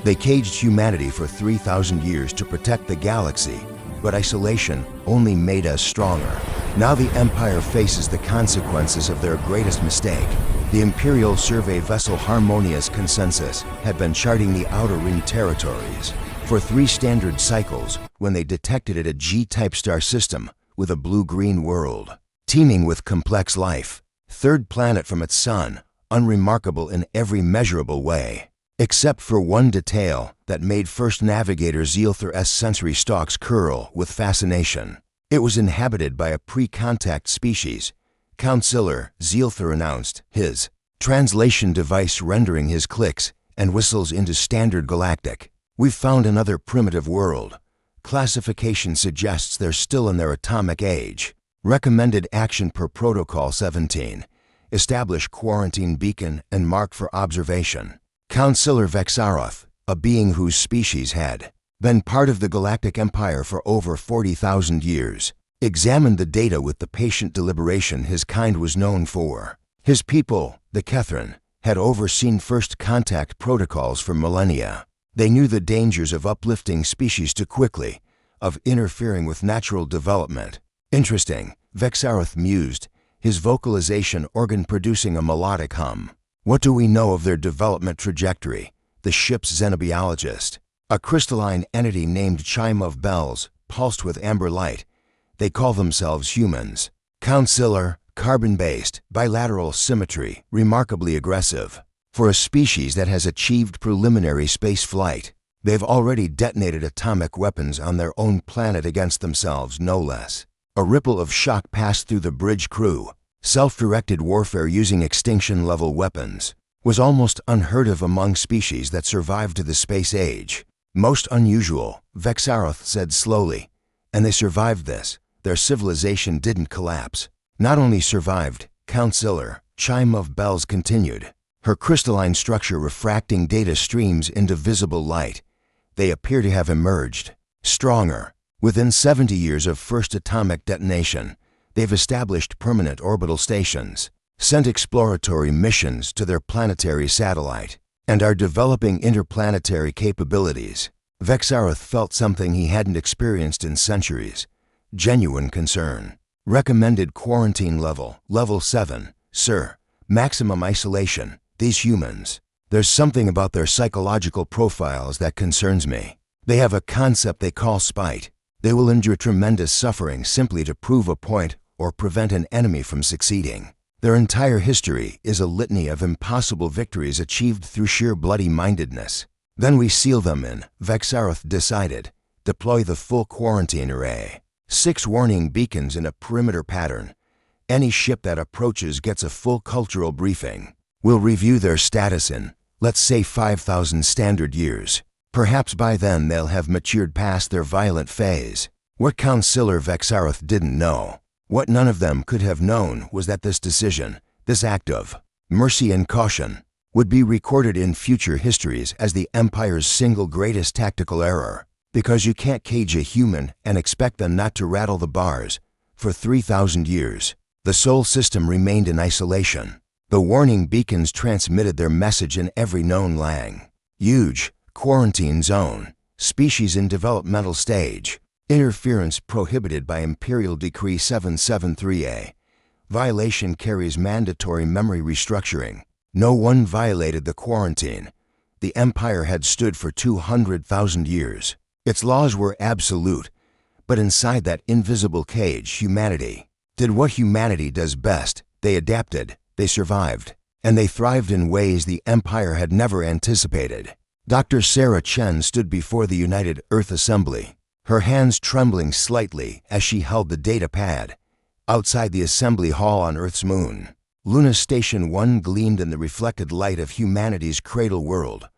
They caged humanity for 3,000 years to protect the galaxy, but isolation only made us stronger. Now the Empire faces the consequences of their greatest mistake. The Imperial survey vessel Harmonious Consensus had been charting the Outer Ring territories for 3 standard cycles when they detected it a G-type star system with a blue-green world, teeming with complex life, 3rd planet from its sun, unremarkable in every measurable way, except for one detail that made First Navigator Zealthur's sensory stalks curl with fascination. It was inhabited by a pre-contact species. Counselor Zealthur announced, his translation device rendering his clicks and whistles into standard galactic. "We've found another primitive world. Classification suggests they're still in their atomic age. Recommended action per Protocol 17. Establish quarantine beacon and mark for observation." Counselor Vexaroth, a being whose species had been part of the Galactic Empire for over 40,000 years, examined the data with the patient deliberation his kind was known for. His people, the Kethran, had overseen first contact protocols for millennia. They knew the dangers of uplifting species too quickly, of interfering with natural development. "Interesting," Vexaroth mused, his vocalization organ producing a melodic hum. "What do we know of their development trajectory?" The ship's xenobiologist, a crystalline entity named Chime of Bells, pulsed with amber light. "They call themselves humans." Counselor, carbon-based, bilateral symmetry, remarkably aggressive. For a species that has achieved preliminary space flight, they've already detonated atomic weapons on their own planet against themselves, no less. A ripple of shock passed through the bridge crew. Self-directed warfare using extinction-level weapons was almost unheard of among species that survived to the space age. "Most unusual," Vexaroth said slowly. "And they survived this. Their civilization didn't collapse." "Not only survived," Counselor Chime of Bells continued, her crystalline structure refracting data streams into visible light. "They appear to have emerged stronger. Within 70 years of first atomic detonation, they've established permanent orbital stations, sent exploratory missions to their planetary satellite, and are developing interplanetary capabilities." Vexaroth felt something he hadn't experienced in centuries. Genuine concern. "Recommended quarantine level, level 7, sir. Maximum isolation. These humans. There's something about their psychological profiles that concerns me. They have a concept they call spite. They will endure tremendous suffering simply to prove a point or prevent an enemy from succeeding. Their entire history is a litany of impossible victories achieved through sheer bloody-mindedness. Then we seal them in," Vexaroth decided. "Deploy the full quarantine array. 6 warning beacons in a perimeter pattern. Any ship that approaches gets a full cultural briefing. We'll review their status in, let's say 5,000 standard years. Perhaps by then they'll have matured past their violent phase." What Counselor Vexaroth didn't know, what none of them could have known, was that this decision, this act of mercy and caution, would be recorded in future histories as the Empire's single greatest tactical error. Because you can't cage a human and expect them not to rattle the bars. For 3,000 years, the Sol system remained in isolation. The warning beacons transmitted their message in every known lang. Huge, quarantine zone, species in developmental stage, interference prohibited by Imperial Decree 773A. Violation carries mandatory memory restructuring. No one violated the quarantine. The Empire had stood for 200,000 years. Its laws were absolute, but inside that invisible cage, humanity did what humanity does best. They adapted, they survived, and they thrived in ways the Empire had never anticipated. Dr. Sarah Chen stood before the United Earth Assembly, her hands trembling slightly as she held the data pad. Outside the assembly hall on Earth's moon, Luna Station 1 gleamed in the reflected light of humanity's cradle world.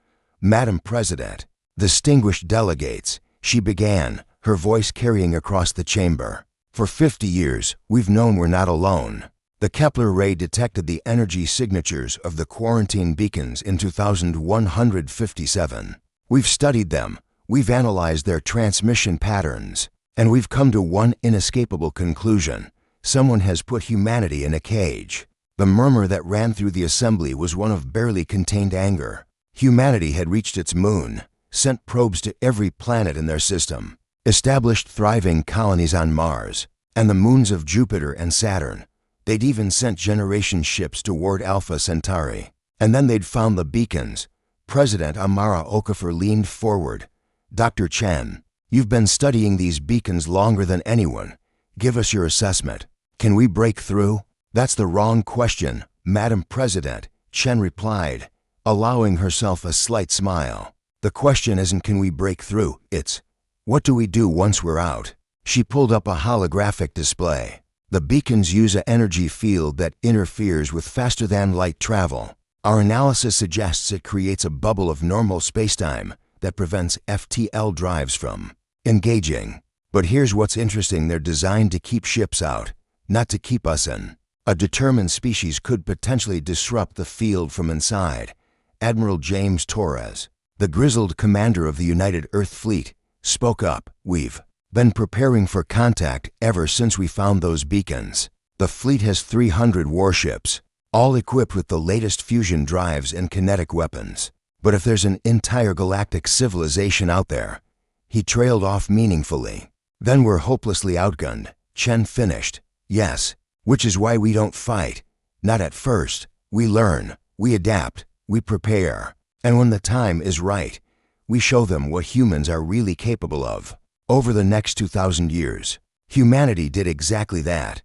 "Madam President, distinguished delegates," she began, her voice carrying across the chamber. "For 50 years, we've known we're not alone. The Kepler ray detected the energy signatures of the quarantine beacons in 2157. We've studied them, we've analyzed their transmission patterns, and we've come to one inescapable conclusion. Someone has put humanity in a cage." The murmur that ran through the assembly was one of barely contained anger. Humanity had reached its moon. sent probes to every planet in their system, established thriving colonies on Mars and the moons of Jupiter and Saturn. They'd even sent generation ships toward Alpha Centauri. And then they'd found the beacons. President Amara Okafor leaned forward. "Dr. Chen, you've been studying these beacons longer than anyone. Give us your assessment. Can we break through?" "That's the wrong question, Madam President," Chen replied, allowing herself a slight smile. "The question isn't can we break through, it's what do we do once we're out?" She pulled up a holographic display. "The beacons use an energy field that interferes with faster-than-light travel. Our analysis suggests it creates a bubble of normal spacetime that prevents FTL drives from engaging. But here's what's interesting, they're designed to keep ships out, not to keep us in. A determined species could potentially disrupt the field from inside." Admiral James Torres, the grizzled commander of the United Earth Fleet, spoke up. "We've been preparing for contact ever since we found those beacons. The fleet has 300 warships, all equipped with the latest fusion drives and kinetic weapons. But if there's an entire galactic civilization out there..." He trailed off meaningfully. "Then we're hopelessly outgunned," Chen finished. "Yes, which is why we don't fight. Not at first. We learn, we adapt, we prepare. And when the time is right, we show them what humans are really capable of." Over the next 2,000 years, humanity did exactly that.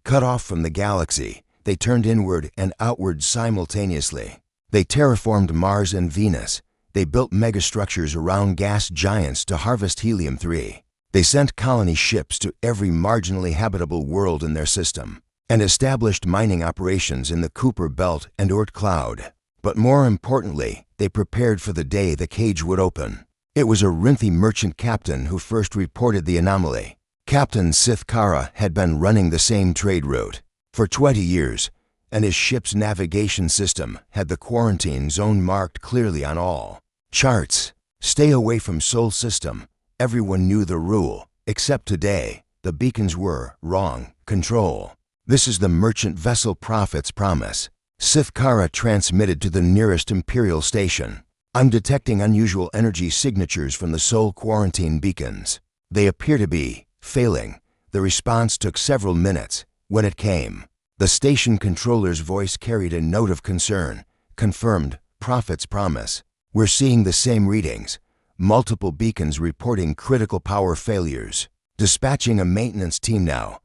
Cut off from the galaxy, they turned inward and outward simultaneously. They terraformed Mars and Venus. They built megastructures around gas giants to harvest helium-3. They sent colony ships to every marginally habitable world in their system and established mining operations in the Kuiper Belt and Oort Cloud. But more importantly, they prepared for the day the cage would open. It was a Rinthi merchant captain who first reported the anomaly. Captain Sith Kara had been running the same trade route for 20 years, and his ship's navigation system had the quarantine zone marked clearly on all charts. Stay away from Sol system. Everyone knew the rule, except today. The beacons were wrong control. "This is the merchant vessel Prophet's promise," Sith Kara transmitted to the nearest Imperial station. "I'm detecting unusual energy signatures from the Sol quarantine beacons. They appear to be failing." The response took several minutes. When it came, the station controller's voice carried a note of concern. "Confirmed, Prophet's promise. We're seeing the same readings. Multiple beacons reporting critical power failures. Dispatching a maintenance team now."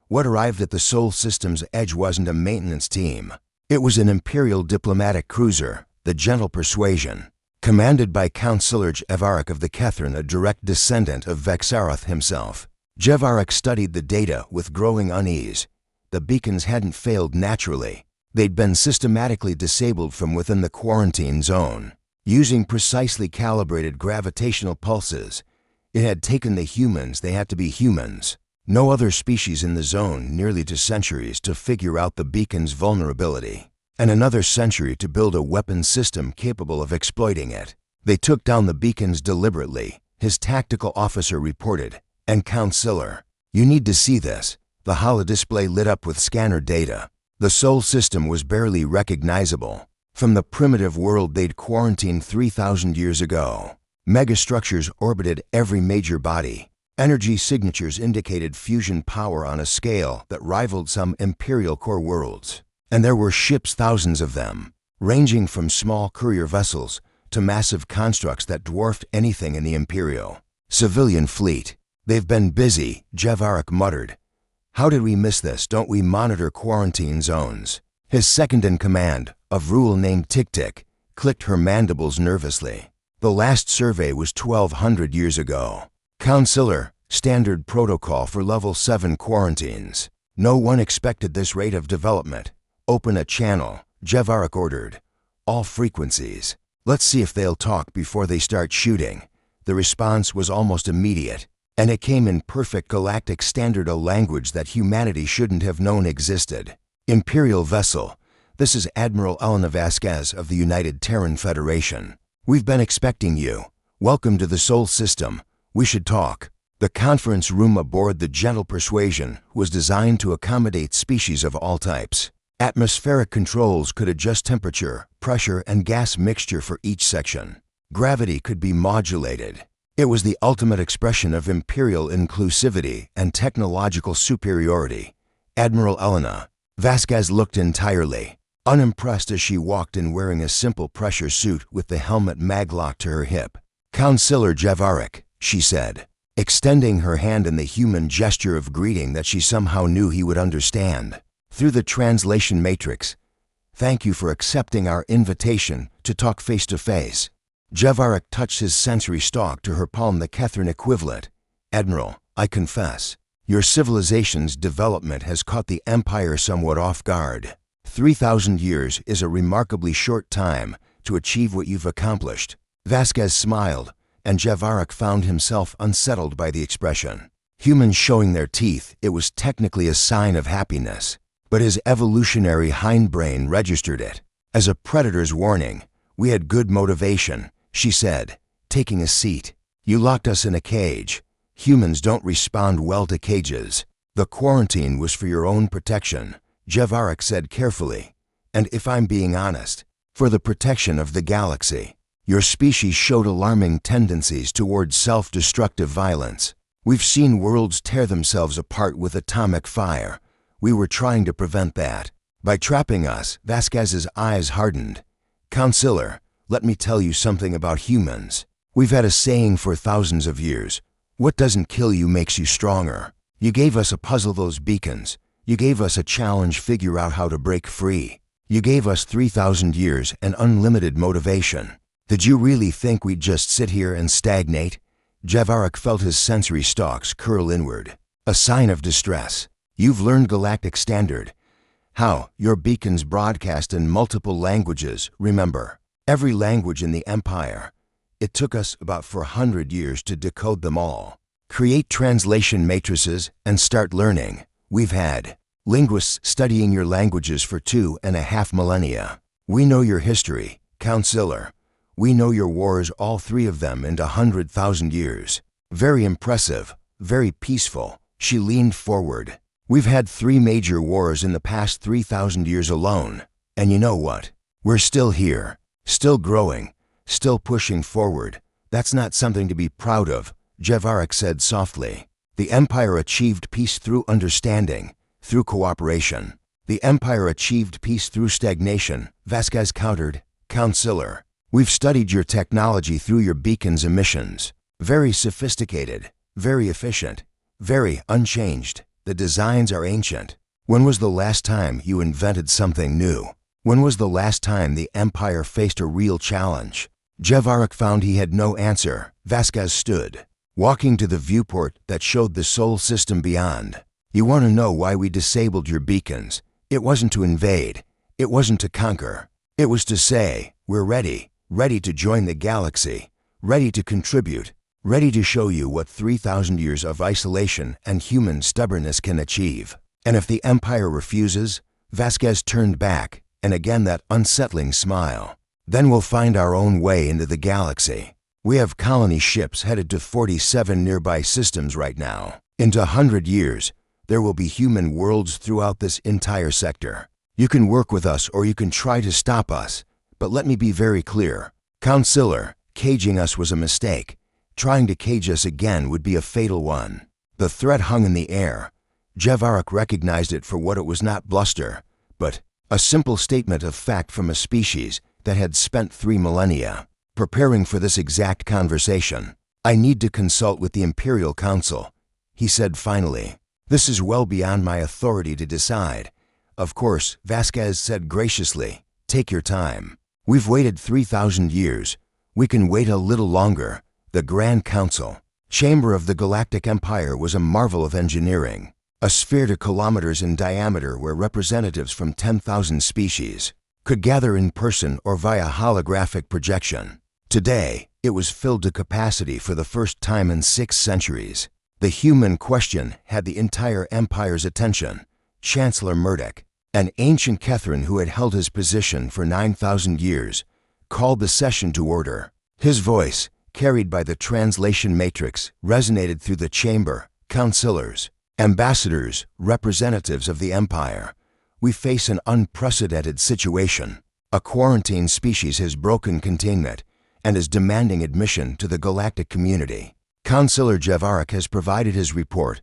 What arrived at the Sol system's edge wasn't a maintenance team. It was an Imperial diplomatic cruiser, the Gentle Persuasion, commanded by Councillor Jevarik of the Kethrin, a direct descendant of Vexaroth himself. Jevarik studied the data with growing unease. The beacons hadn't failed naturally. They'd been systematically disabled from within the quarantine zone. Using precisely calibrated gravitational pulses, it had taken the humans, they had to be humans, no other species in the zone, nearly 2 centuries to figure out the beacon's vulnerability, and another century to build a weapons system capable of exploiting it. "They took down the beacons deliberately," his tactical officer reported. "And Councillor, you need to see this." The holodisplay lit up with scanner data. The Sol system was barely recognizable from the primitive world they'd quarantined 3,000 years ago. Megastructures orbited every major body. Energy signatures indicated fusion power on a scale that rivaled some Imperial core worlds. And there were ships, thousands of them, ranging from small courier vessels to massive constructs that dwarfed anything in the Imperial civilian fleet. "They've been busy," Jevarik muttered. "How did we miss this? Don't we monitor quarantine zones?" His second-in-command, a Vrul named Tik-Tik, clicked her mandibles nervously. "The last survey was 1,200 years ago. Councillor, standard protocol for level 7 quarantines. No one expected this rate of development. Open a channel," Jevarik ordered. "All frequencies. Let's see if they'll talk before they start shooting." The response was almost immediate, and it came in perfect galactic standard, a language that humanity shouldn't have known existed. "Imperial vessel, this is Admiral Elena Vasquez of the United Terran Federation. We've been expecting you. Welcome to the Sol system. We should talk." The conference room aboard the Gentle Persuasion was designed to accommodate species of all types. Atmospheric controls could adjust temperature, pressure, and gas mixture for each section. Gravity could be modulated. It was the ultimate expression of imperial inclusivity and technological superiority. Admiral Elena. Vasquez looked entirely unimpressed as she walked in wearing a simple pressure suit with the helmet maglocked to her hip. "Counselor Jevarik," she said, extending her hand in the human gesture of greeting that she somehow knew he would understand. Through the translation matrix, "Thank you for accepting our invitation to talk face to face." Jevarik touched his sensory stalk to her palm, the Kethran equivalent. "Admiral, I confess, your civilization's development has caught the Empire somewhat off guard. 3,000 years is a remarkably short time to achieve what you've accomplished." Vasquez smiled, and Jevarik found himself unsettled by the expression. Humans showing their teeth, it was technically a sign of happiness, but his evolutionary hindbrain registered it as a predator's warning. "We had good motivation," she said, taking a seat. "You locked us in a cage. Humans don't respond well to cages. The quarantine was for your own protection," Jevarik said carefully. "And if I'm being honest, for the protection of the galaxy. Your species showed alarming tendencies towards self-destructive violence. We've seen worlds tear themselves apart with atomic fire. We were trying to prevent that. By trapping us," Vasquez's eyes hardened. "Counselor, let me tell you something about humans. We've had a saying for thousands of years. What doesn't kill you makes you stronger. You gave us a puzzle, those beacons. You gave us a challenge, figure out how to break free. You gave us 3,000 years and unlimited motivation. Did you really think we'd just sit here and stagnate?" Jevarik felt his sensory stalks curl inward, a sign of distress. "You've learned Galactic Standard. How? Your beacons broadcast in multiple languages, remember? Every language in the Empire. It took us about 400 years to decode them all. Create translation matrices and start learning. We've had linguists studying your languages for 2.5 millennia. We know your history, Counselor. We know your wars, all 3 of them into 100,000 years. Very impressive, very peaceful." She leaned forward. "We've had 3 major wars in the past 3,000 years alone. And you know what? We're still here, still growing, still pushing forward. That's not something to be proud of," Jevarik said softly. "The Empire achieved peace through understanding, through cooperation. The Empire achieved peace through stagnation," Vasquez countered. "Counselor, we've studied your technology through your beacon's emissions. Very sophisticated, very efficient, very unchanged. The designs are ancient. When was the last time you invented something new? When was the last time the Empire faced a real challenge?" Jevarik found he had no answer. Vasquez stood, walking to the viewport that showed the Sol system beyond. "You want to know why we disabled your beacons? It wasn't to invade. It wasn't to conquer. It was to say, we're ready, ready to join the galaxy, ready to contribute, ready to show you what 3,000 years of isolation and human stubbornness can achieve. And if the Empire refuses," Vasquez turned back, and again that unsettling smile, "then we'll find our own way into the galaxy. We have colony ships headed to 47 nearby systems right now. Into 100 years, there will be human worlds throughout this entire sector. You can work with us or you can try to stop us. But let me be very clear. Counselor, caging us was a mistake. Trying to cage us again would be a fatal one." The threat hung in the air. Jevarik recognized it for what it was, not bluster, but a simple statement of fact from a species that had spent 3 millennia preparing for this exact conversation. "I need to consult with the Imperial Council," he said finally. "This is well beyond my authority to decide." "Of course," Vasquez said graciously. "Take your time. We've waited 3,000 years. We can wait a little longer." The Grand Council, chamber of the Galactic Empire, was a marvel of engineering. A sphere to kilometers in diameter where representatives from 10,000 species could gather in person or via holographic projection. Today, it was filled to capacity for the first time in 6 centuries. The human question had the entire Empire's attention. Chancellor Murdoch, an ancient Kethran who had held his position for 9,000 years, called the session to order. His voice, carried by the translation matrix, resonated through the chamber. "Counselors, ambassadors, representatives of the Empire, we face an unprecedented situation. A quarantine species has broken containment, and is demanding admission to the galactic community. Counselor Jevarik has provided his report.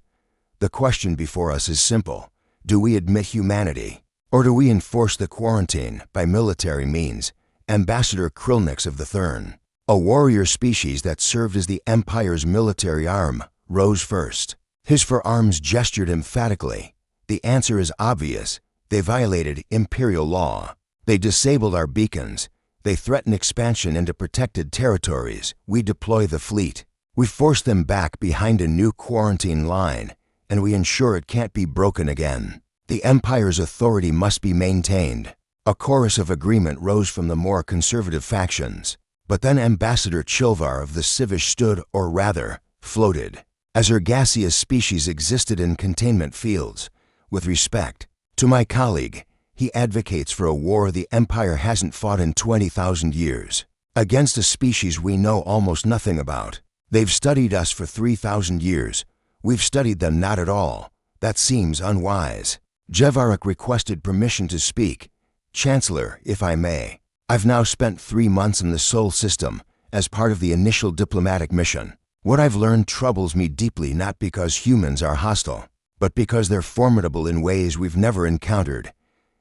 The question before us is simple. Do we admit humanity, or do we enforce the quarantine by military means? Ambassador Krillnix of the Thurn, a warrior species that served as the Empire's military arm, rose first. His forearms gestured emphatically. The answer is obvious. They violated Imperial law. They disabled our beacons. They threaten expansion into protected territories. We deploy the fleet. We force them back behind a new quarantine line, and we ensure it can't be broken again. The Empire's authority must be maintained. A chorus of agreement rose from the more conservative factions. But then Ambassador Chilvar of the Civish stood, or rather, floated, as her gaseous species existed in containment fields. With respect to my colleague, he advocates for a war the Empire hasn't fought in 20,000 years, against a species we know almost nothing about. They've studied us for 3,000 years. We've studied them not at all. That seems unwise. Jevarik requested permission to speak. Chancellor, if I may, I've now spent 3 months in the Sol system as part of the initial diplomatic mission. What I've learned troubles me deeply, not because humans are hostile, but because they're formidable in ways we've never encountered.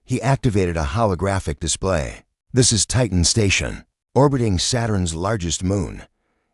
He activated a holographic display. This is Titan Station, orbiting Saturn's largest moon.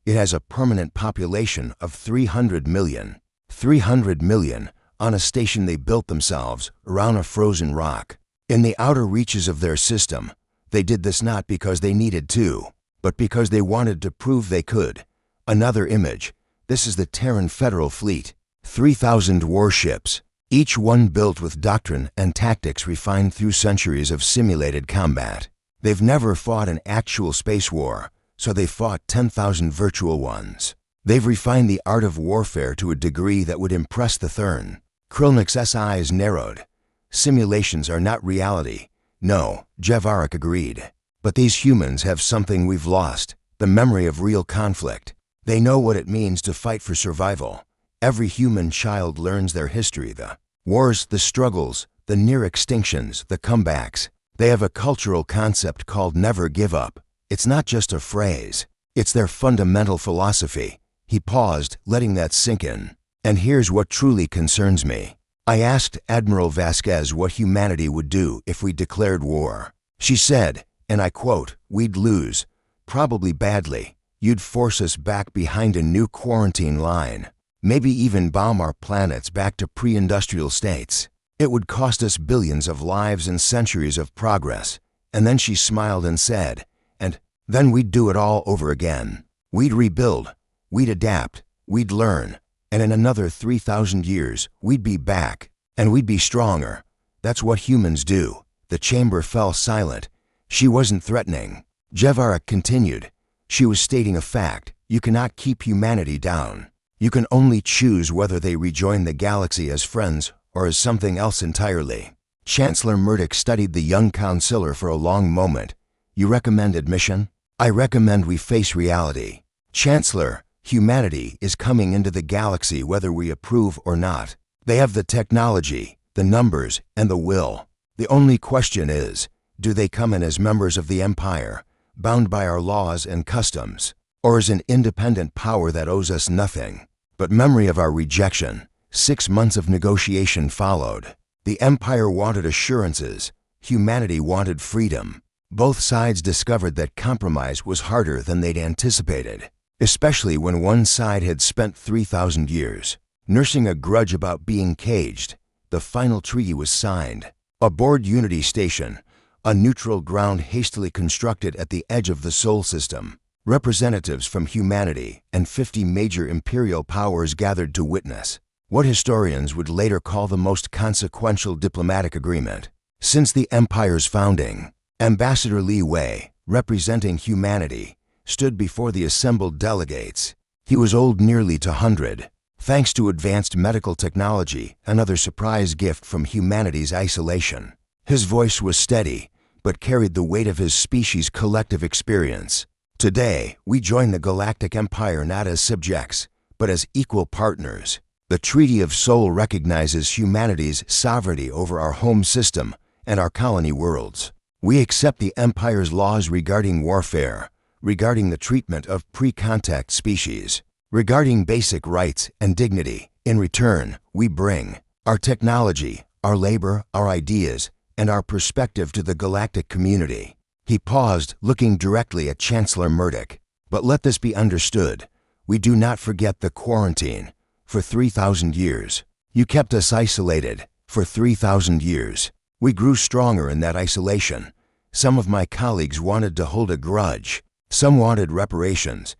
It has a permanent population of 300 million. 300 million on a station they built themselves around a frozen rock. In the outer reaches of their system, they did this not because they needed to, but because they wanted to prove they could. Another image. This is the Terran Federal Fleet. 3,000 warships, each one built with doctrine and tactics refined through centuries of simulated combat. They've never fought an actual space war, so they fought 10,000 virtual ones. They've refined the art of warfare to a degree that would impress the Thurn. Krillnix's eyes narrowed. Simulations are not reality. No, Jevarik agreed. But these humans have something we've lost, the memory of real conflict. They know what it means to fight for survival. Every human child learns their history, the wars, the struggles, the near extinctions, the comebacks. They have a cultural concept called never give up. It's not just a phrase. It's their fundamental philosophy. He paused, letting that sink in. And here's what truly concerns me. I asked Admiral Vasquez what humanity would do if we declared war. She said, and I quote, "We'd lose, probably badly. You'd force us back behind a new quarantine line. Maybe even bomb our planets back to pre-industrial states. It would cost us billions of lives and centuries of progress." And then she smiled and said, "And then we'd do it all over again. We'd rebuild, we'd adapt, we'd learn, and in another 3,000 years, we'd be back, and we'd be stronger. That's what humans do." The chamber fell silent. She wasn't threatening. Jevarik continued. She was stating a fact. You cannot keep humanity down. You can only choose whether they rejoin the galaxy as friends or as something else entirely. Chancellor Murdoch studied the young counselor for a long moment. "You recommend admission?" "I recommend we face reality. Chancellor, humanity is coming into the galaxy whether we approve or not. They have the technology, the numbers, and the will. The only question is, do they come in as members of the Empire, bound by our laws and customs, or as an independent power that owes us nothing?" But memory of our rejection. 6 months of negotiation followed. The Empire wanted assurances. Humanity wanted freedom. Both sides discovered that compromise was harder than they'd anticipated, especially when one side had spent 3,000 years nursing a grudge about being caged. The final treaty was signed. Aboard Unity Station, a neutral ground hastily constructed at the edge of the Sol system, representatives from humanity and 50 major imperial powers gathered to witness what historians would later call the most consequential diplomatic agreement since the Empire's founding. Ambassador Li Wei, representing humanity, stood before the assembled delegates. He was old nearly to 100. Thanks to advanced medical technology, another surprise gift from humanity's isolation. His voice was steady, but carried the weight of his species' collective experience. "Today, we join the Galactic Empire not as subjects, but as equal partners. The Treaty of Sol recognizes humanity's sovereignty over our home system and our colony worlds. We accept the Empire's laws regarding warfare, regarding the treatment of pre-contact species, regarding basic rights and dignity. In return, we bring our technology, our labor, our ideas, and our perspective to the galactic community." He paused, looking directly at Chancellor Murdoch. "But let this be understood. We do not forget the quarantine. For 3,000 years, you kept us isolated. For 3,000 years, we grew stronger in that isolation. Some of my colleagues wanted to hold a grudge. Some wanted reparations.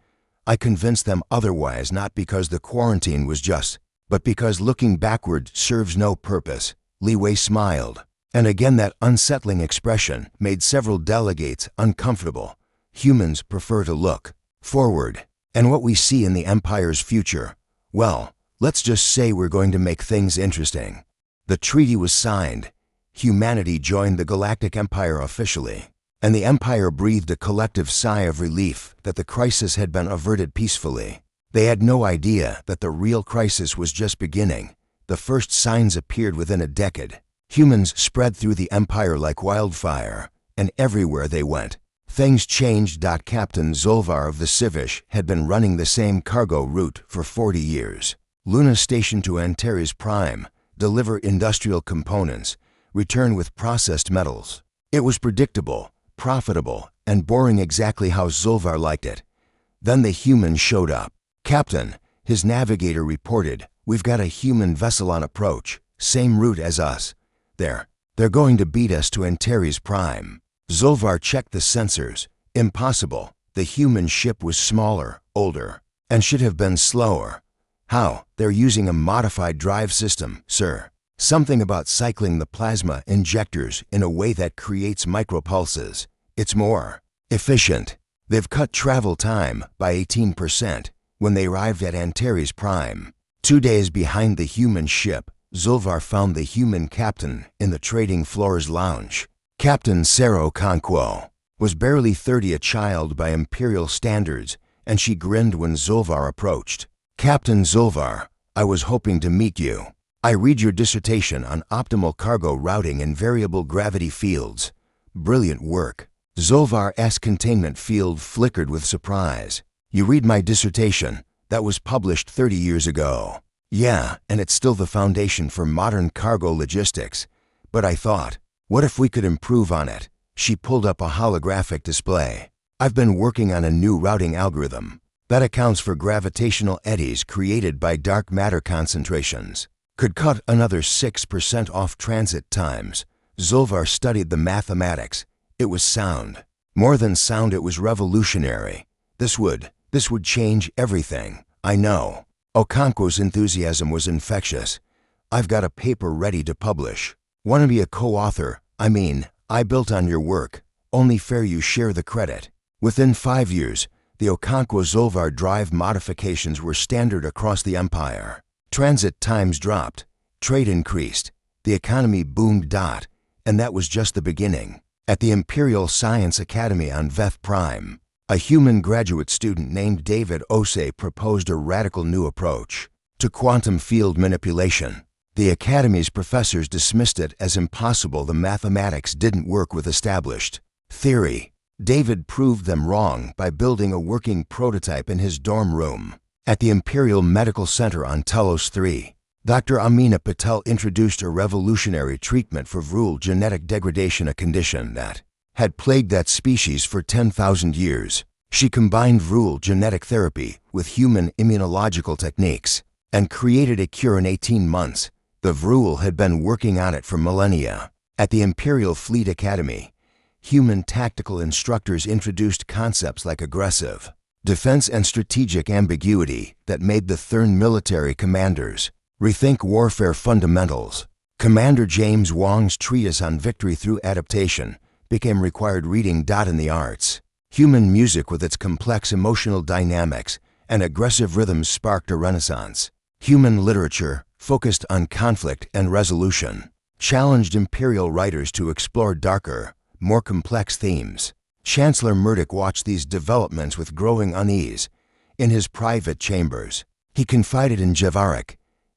I convinced them otherwise, not because the quarantine was just, but because looking backward serves no purpose." Li Wei smiled, and again that unsettling expression made several delegates uncomfortable. Humans prefer to look forward. And what we see in the Empire's future, well, let's just say we're going to make things interesting. The treaty was signed. Humanity joined the Galactic Empire officially, and the Empire breathed a collective sigh of relief that the crisis had been averted peacefully. They had no idea that the real crisis was just beginning. The first signs appeared within a decade. Humans spread through the Empire like wildfire, and everywhere they went, things changed. Captain Zolvar of the Civish had been running the same cargo route for 40 years. Luna station to Antares Prime, deliver industrial components, return with processed metals. It was predictable, profitable, and boring, exactly how Zolvar liked it. Then the humans showed up. "Captain," his navigator reported, "we've got a human vessel on approach, same route as us. They're going to beat us to Antares Prime." Zolvar checked the sensors. Impossible. The human ship was smaller, older, and should have been slower. "How? They're using a modified drive system, sir. Something about cycling the plasma injectors in a way that creates micropulses. It's more efficient. They've cut travel time by 18% when they arrived at Antares Prime. 2 days behind the human ship, Zolvar found the human captain in the trading floor's lounge. Captain Sero Conquo was barely 30, a child by Imperial standards, and she grinned when Zolvar approached. "Captain Zolvar, I was hoping to meet you. I read your dissertation on optimal cargo routing in variable gravity fields. Brilliant work." Zolvar's containment field flickered with surprise. "You read my dissertation? That was published 30 years ago. Yeah, and it's still the foundation for modern cargo logistics. But I thought, what if we could improve on it?" She pulled up a holographic display. "I've been working on a new routing algorithm that accounts for gravitational eddies created by dark matter concentrations. Could cut another 6% off transit times." Zolvar studied the mathematics. It was sound. More than sound, it was revolutionary. This would change everything. "I know." Okonkwo's enthusiasm was infectious. "I've got a paper ready to publish. Want to be a co-author? I built on your work. Only fair you share the credit." Within 5 years, the Okonkwo-Zolvar drive modifications were standard across the Empire. Transit times dropped. Trade increased. The economy boomed. And that was just the beginning. At the Imperial Science Academy on Veth Prime, a human graduate student named David Osei proposed a radical new approach to quantum field manipulation. The Academy's professors dismissed it as impossible. The mathematics didn't work with established theory. David proved them wrong by building a working prototype in his dorm room. At the Imperial Medical Center on Telos 3, Dr. Amina Patel introduced a revolutionary treatment for Vrul genetic degradation, a condition that had plagued that species for 10,000 years. She combined Vrul genetic therapy with human immunological techniques and created a cure in 18 months. The Vrul had been working on it for millennia. At the Imperial Fleet Academy, human tactical instructors introduced concepts like aggressive defense and strategic ambiguity that made the Thurn military commanders rethink warfare fundamentals. Commander James Wong's treatise on victory through adaptation became required reading. In the arts, human music with its complex emotional dynamics and aggressive rhythms sparked a renaissance. Human literature, focused on conflict and resolution, challenged Imperial writers to explore darker, more complex themes. Chancellor Murdoch watched these developments with growing unease. In his private chambers, he confided in Javarik,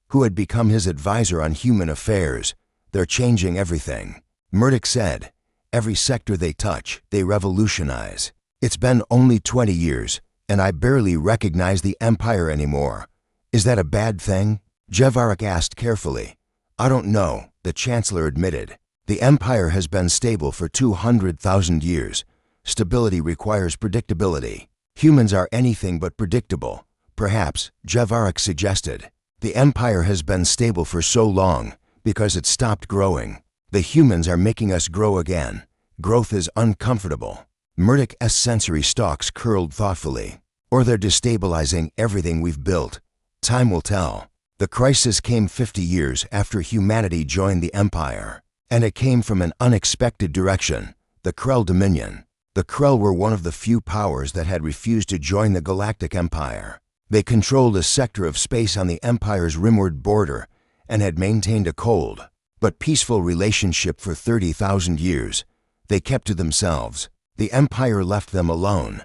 who had become his advisor on human affairs. "They're changing everything," Murdoch said. "Every sector they touch, they revolutionize. It's been only 20 years, and I barely recognize the Empire anymore. Is that a bad thing? Jevarik asked carefully. I don't know, the Chancellor admitted. The Empire has been stable for 200,000 years. Stability requires predictability. Humans are anything but predictable. Perhaps, Jevarik suggested. The Empire has been stable for so long because it stopped growing. The humans are making us grow again. Growth is uncomfortable. Murdok's sensory stalks curled thoughtfully. Or they're destabilizing everything we've built. Time will tell. The crisis came 50 years after humanity joined the Empire. And it came from an unexpected direction, the Krell Dominion. The Krell were one of the few powers that had refused to join the Galactic Empire. They controlled a sector of space on the Empire's rimward border and had maintained a cold, but peaceful relationship for 30,000 years. They kept to themselves. The Empire left them alone.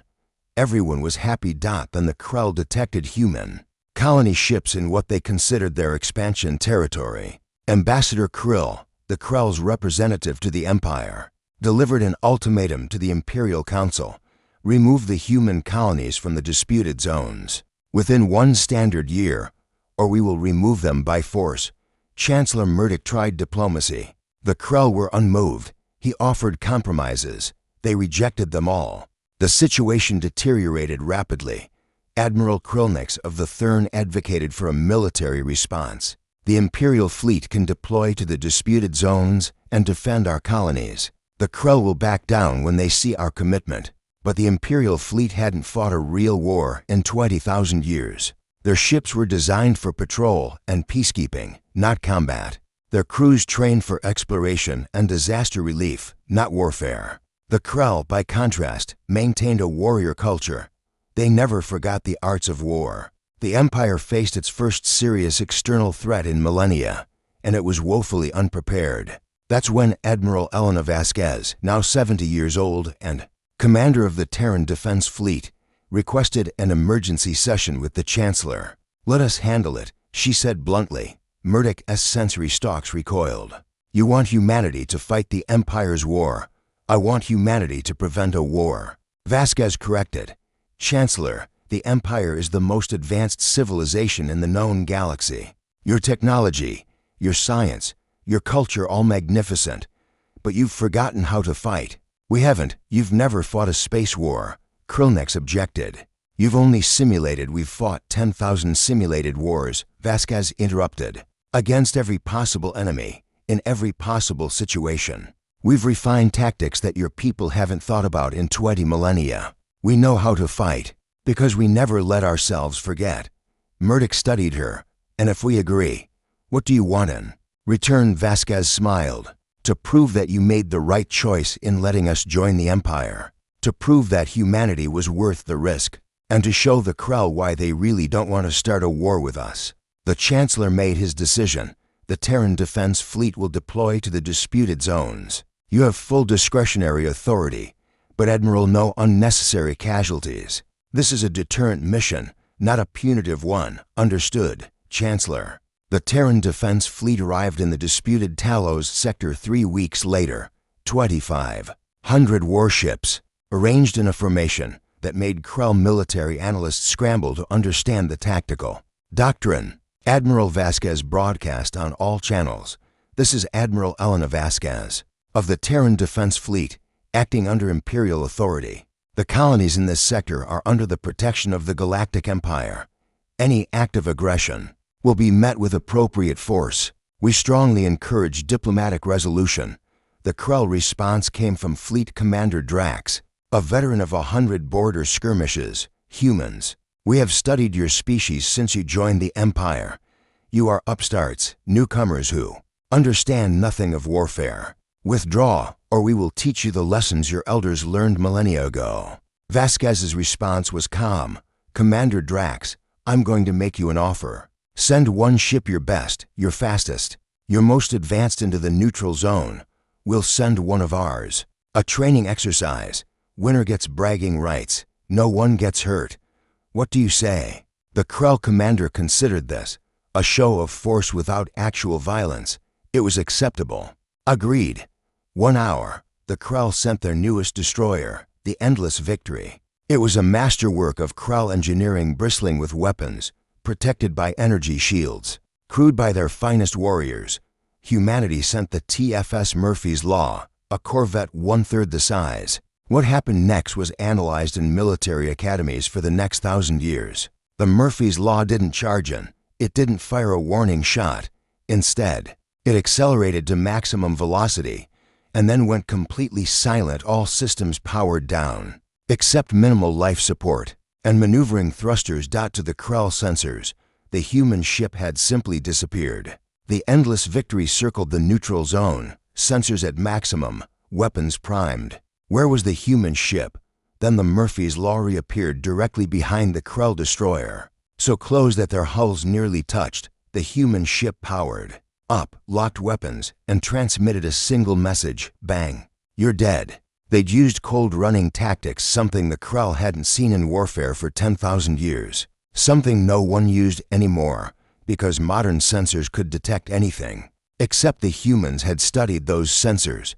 Everyone was happy. Then the Krell detected human colony ships in what they considered their expansion territory. Ambassador Krell, the Krell's representative to the Empire, delivered an ultimatum to the Imperial Council: remove the human colonies from the disputed zones within 1 standard year, or we will remove them by force. Chancellor Murdok tried diplomacy. The Krell were unmoved. He offered compromises. They rejected them all. The situation deteriorated rapidly. Admiral Krillnix of the Thurn advocated for a military response. The Imperial fleet can deploy to the disputed zones and defend our colonies. The Krell will back down when they see our commitment. But the Imperial fleet hadn't fought a real war in 20,000 years. Their ships were designed for patrol and peacekeeping, not combat. Their crews trained for exploration and disaster relief, not warfare. The Krell, by contrast, maintained a warrior culture. They never forgot the arts of war. The Empire faced its first serious external threat in millennia, and it was woefully unprepared. That's when Admiral Elena Vasquez, now 70 years old and commander of the Terran Defense Fleet, requested an emergency session with the Chancellor. Let us handle it, she said bluntly. Murdok's sensory stalks recoiled. You want humanity to fight the Empire's war. I want humanity to prevent a war. Vasquez corrected. Chancellor, the Empire is the most advanced civilization in the known galaxy. Your technology, your science, your culture all magnificent. But you've forgotten how to fight. We haven't. You've never fought a space war. Krillnix objected. You've only simulated. We've fought 10,000 simulated wars, Vasquez interrupted. Against every possible enemy, in every possible situation. We've refined tactics that your people haven't thought about in 20 millennia. We know how to fight, because we never let ourselves forget. Murdok studied her. And if we agree, what do you want in return? Vasquez smiled. To prove that you made the right choice in letting us join the Empire. To prove that humanity was worth the risk. And to show the Krell why they really don't want to start a war with us. The Chancellor made his decision. The Terran Defense Fleet will deploy to the disputed zones. You have full discretionary authority, but Admiral, no unnecessary casualties. This is a deterrent mission, not a punitive one. Understood, Chancellor. The Terran Defense Fleet arrived in the disputed Talos sector 3 weeks later. 2,500 warships, arranged in a formation that made Krell military analysts scramble to understand the tactical doctrine. Admiral Vasquez broadcast on all channels. This is Admiral Elena Vasquez of the Terran Defense Fleet, acting under Imperial authority. The colonies in this sector are under the protection of the Galactic Empire. Any act of aggression will be met with appropriate force. We strongly encourage diplomatic resolution. The Krell response came from Fleet Commander Drax, a veteran of 100 border skirmishes. Humans, we have studied your species since you joined the Empire. You are upstarts, newcomers who understand nothing of warfare. Withdraw, or we will teach you the lessons your elders learned millennia ago. Vasquez's response was calm. Commander Drax, I'm going to make you an offer. Send one ship, your best, your fastest, your most advanced, into the neutral zone. We'll send one of ours. A training exercise. Winner gets bragging rights. No one gets hurt. What do you say? The Krell commander considered this a show of force without actual violence. It was acceptable. Agreed. 1 hour. The Krell sent their newest destroyer, the endless victory. It was a masterwork of Krell engineering bristling with weapons, protected by energy shields. Crewed by their finest warriors, humanity sent the TFS Murphy's Law, a corvette one-third the size. What happened next was analyzed in military academies for the next 1,000 years. The Murphy's Law didn't charge in. It didn't fire a warning shot. Instead, it accelerated to maximum velocity and then went completely silent, all systems powered down, except minimal life support and maneuvering thrusters. To the Krell sensors, the human ship had simply disappeared. The endless victory circled the neutral zone, sensors at maximum, weapons primed. Where was the human ship? Then the Murphy's Law reappeared directly behind the Krell destroyer, so close that their hulls nearly touched. The human ship powered up, locked weapons, and transmitted a single message: bang, you're dead. They'd used cold running tactics, something the Krell hadn't seen in warfare for 10,000 years. Something no one used anymore, because modern sensors could detect anything. Except the humans had studied those sensors.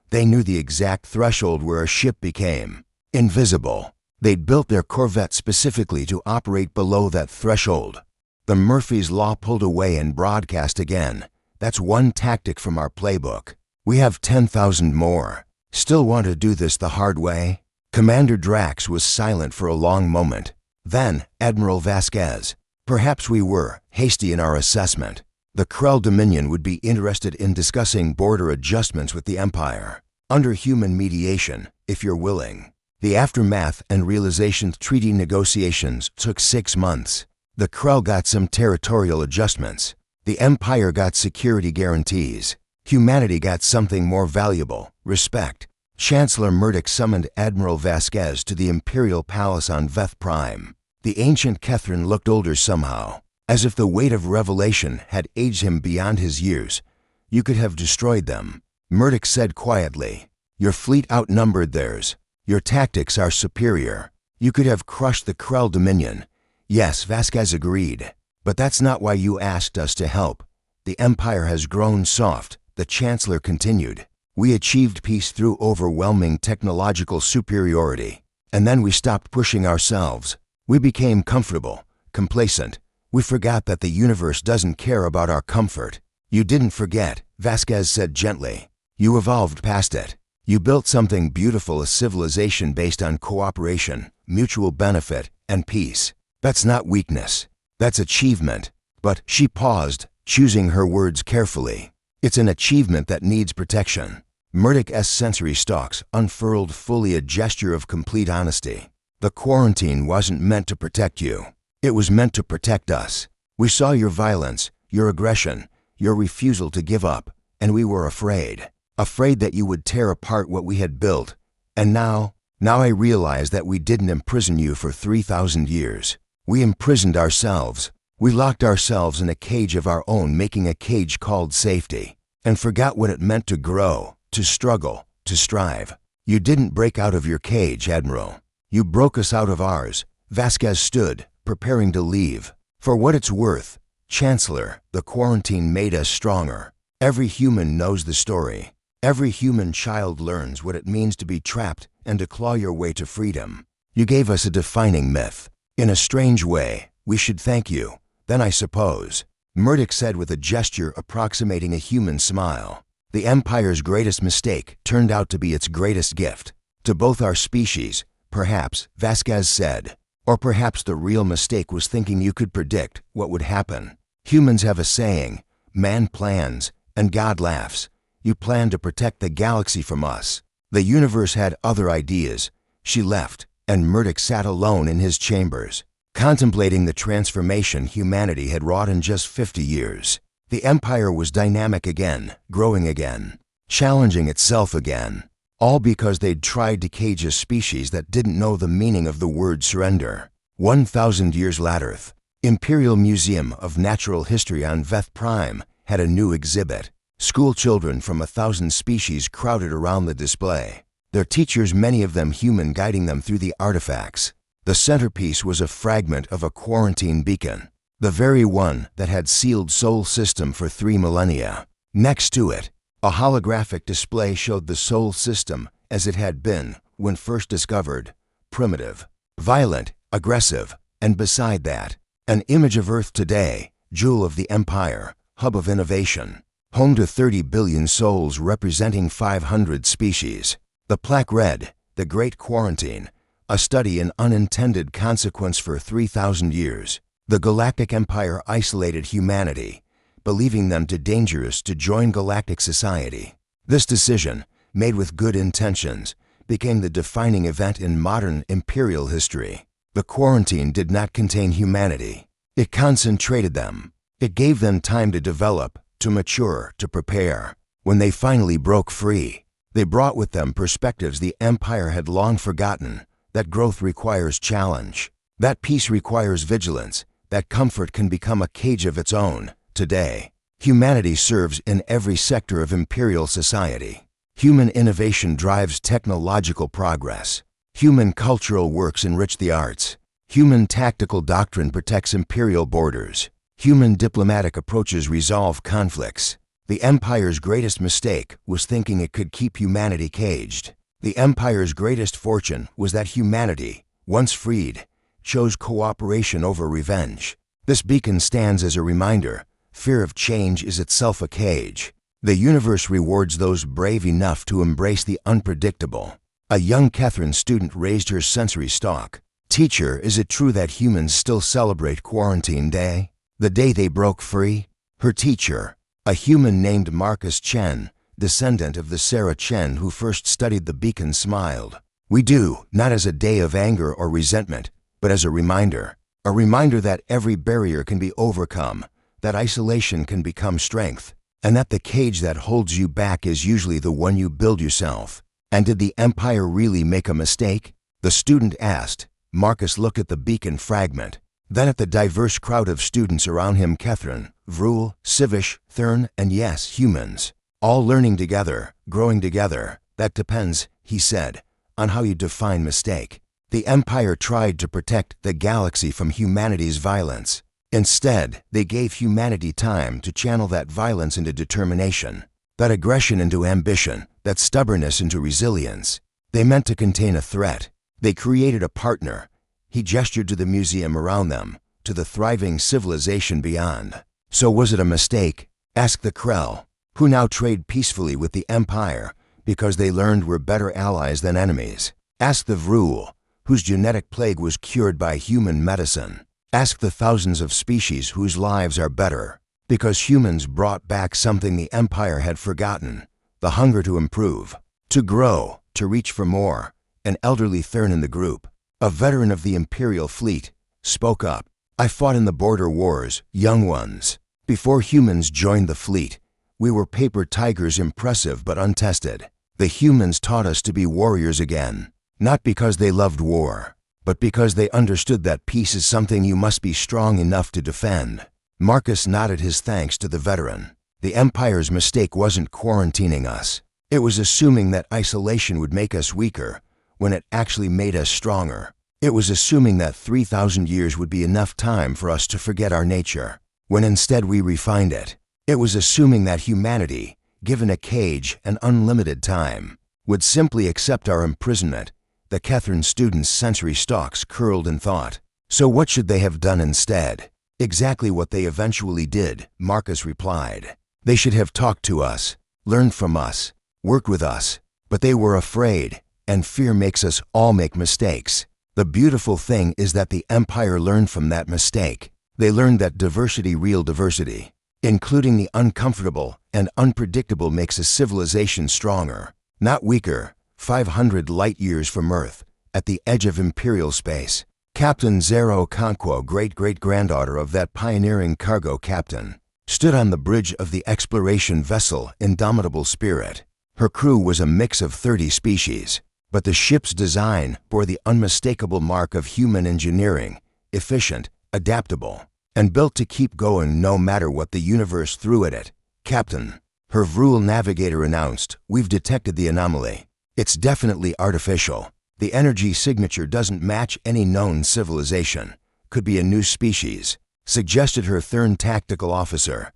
They knew the exact threshold where a ship became invisible. They'd built their corvette specifically to operate below that threshold. The Murphy's Law pulled away and broadcast again. That's one tactic from our playbook. We have 10,000 more. Still want to do this the hard way? Commander Drax was silent for a long moment. Then, Admiral Vasquez. Perhaps we were hasty in our assessment. The Krell Dominion would be interested in discussing border adjustments with the Empire, under human mediation, if you're willing. The aftermath and realization treaty negotiations took 6 months. The Krell got some territorial adjustments. The Empire got security guarantees. Humanity got something more valuable: respect. Chancellor Murdoch summoned Admiral Vasquez to the Imperial Palace on Veth Prime. The ancient Kethrin looked older somehow, as if the weight of revelation had aged him beyond his years. You could have destroyed them, Murdoch said quietly. Your fleet outnumbered theirs. Your tactics are superior. You could have crushed the Krell Dominion. Yes, Vasquez agreed. But that's not why you asked us to help. The Empire has grown soft, the Chancellor continued. We achieved peace through overwhelming technological superiority. And then we stopped pushing ourselves. We became comfortable, complacent. We forgot that the universe doesn't care about our comfort. You didn't forget, Vasquez said gently. You evolved past it. You built something beautiful, a civilization based on cooperation, mutual benefit, and peace. That's not weakness. That's achievement. But she paused, choosing her words carefully. It's an achievement that needs protection. Murdoch's sensory stalks unfurled fully, a gesture of complete honesty. The quarantine wasn't meant to protect you. It was meant to protect us. We saw your violence, your aggression, your refusal to give up, and we were afraid. Afraid that you would tear apart what we had built. And now I realize that we didn't imprison you for 3,000 years. We imprisoned ourselves. We locked ourselves in a cage of our own, making a cage called safety, and forgot what it meant to grow, to struggle, to strive. You didn't break out of your cage, Admiral. You broke us out of ours. Vasquez stood, preparing to leave. For what it's worth, Chancellor, the quarantine made us stronger. Every human knows the story. Every human child learns what it means to be trapped and to claw your way to freedom. You gave us a defining myth. In a strange way, we should thank you. Then I suppose, Murdoch said with a gesture approximating a human smile. The Empire's greatest mistake turned out to be its greatest gift. To both our species, perhaps, Vasquez said. Or perhaps the real mistake was thinking you could predict what would happen. Humans have a saying, man plans and God laughs. You planned to protect the galaxy from us. The universe had other ideas. She left, and Murdoch sat alone in his chambers, contemplating the transformation humanity had wrought in just 50 years. The Empire was dynamic again, growing again, challenging itself again, all because they'd tried to cage a species that didn't know the meaning of the word surrender. 1,000 years later, Imperial Museum of Natural History on Veth Prime had a new exhibit. School children from 1,000 species crowded around the display. Their teachers, many of them human, guiding them through the artifacts. The centerpiece was a fragment of a quarantine beacon, the very one that had sealed Sol System for 3 millennia. Next to it, a holographic display showed the Sol System as it had been, when first discovered, primitive, violent, aggressive, and beside that, an image of Earth today, jewel of the Empire, hub of innovation, home to 30 billion souls representing 500 species. The plaque read, The Great Quarantine, a study in unintended consequence for 3,000 years. The Galactic Empire isolated humanity, believing them too dangerous to join galactic society. This decision, made with good intentions, became the defining event in modern imperial history. The quarantine did not contain humanity. It concentrated them. It gave them time to develop, to mature, to prepare. When they finally broke free, they brought with them perspectives the Empire had long forgotten, that growth requires challenge, that peace requires vigilance, that comfort can become a cage of its own. Today, humanity serves in every sector of imperial society. Human innovation drives technological progress. Human cultural works enrich the arts. Human tactical doctrine protects imperial borders. Human diplomatic approaches resolve conflicts. The Empire's greatest mistake was thinking it could keep humanity caged. The Empire's greatest fortune was that humanity, once freed, chose cooperation over revenge. This beacon stands as a reminder. Fear of change is itself a cage. The universe rewards those brave enough to embrace the unpredictable. A young Catherine student raised her sensory stalk. Teacher, is it true that humans still celebrate Quarantine Day? The day they broke free? Her teacher, a human named Marcus Chen, descendant of the Sarah Chen who first studied the beacon, smiled. We do, not as a day of anger or resentment, but as a reminder that every barrier can be overcome, that isolation can become strength, and that the cage that holds you back is usually the one you build yourself. And did the Empire really make a mistake? The student asked. Marcus looked at the beacon fragment, then at the diverse crowd of students around him. Catherine, Vrul, Sivish, Thurn, and yes, humans. All learning together, growing together. That depends, he said, on how you define mistake. The Empire tried to protect the galaxy from humanity's violence. Instead, they gave humanity time to channel that violence into determination, that aggression into ambition, that stubbornness into resilience. They meant to contain a threat. They created a partner. He gestured to the museum around them, to the thriving civilization beyond. So was it a mistake? Asked the Krell, who now trade peacefully with the Empire because they learned we're better allies than enemies. Asked the Vrul, whose genetic plague was cured by human medicine. Ask the thousands of species whose lives are better because humans brought back something the Empire had forgotten, the hunger to improve, to grow, to reach for more. An elderly Thurn in the group, a veteran of the Imperial fleet, spoke up. I fought in the border wars, young ones. Before humans joined the fleet, we were paper tigers, impressive but untested. The humans taught us to be warriors again, not because they loved war, but because they understood that peace is something you must be strong enough to defend. Marcus nodded his thanks to the veteran. The Empire's mistake wasn't quarantining us. It was assuming that isolation would make us weaker, when it actually made us stronger. It was assuming that 3,000 years would be enough time for us to forget our nature, when instead we refined it. It was assuming that humanity, given a cage and unlimited time, would simply accept our imprisonment. The Catherine student's sensory stalks curled in thought. So what should they have done instead? Exactly what they eventually did, Marcus replied. They should have talked to us, learned from us, worked with us, but they were afraid. And fear makes us all make mistakes. The beautiful thing is that the Empire learned from that mistake. They learned that diversity, real diversity, including the uncomfortable and unpredictable, makes a civilization stronger, not weaker. 500 light-years from Earth, at the edge of imperial space, Captain Zero Conquo, great-great-granddaughter of that pioneering cargo captain, stood on the bridge of the exploration vessel Indomitable Spirit. Her crew was a mix of 30 species. But the ship's design bore the unmistakable mark of human engineering, efficient, adaptable, and built to keep going no matter what the universe threw at it. Captain, her Vrul navigator announced, we've detected the anomaly. It's definitely artificial. The energy signature doesn't match any known civilization. Could be a new species, suggested her Thurn tactical officer,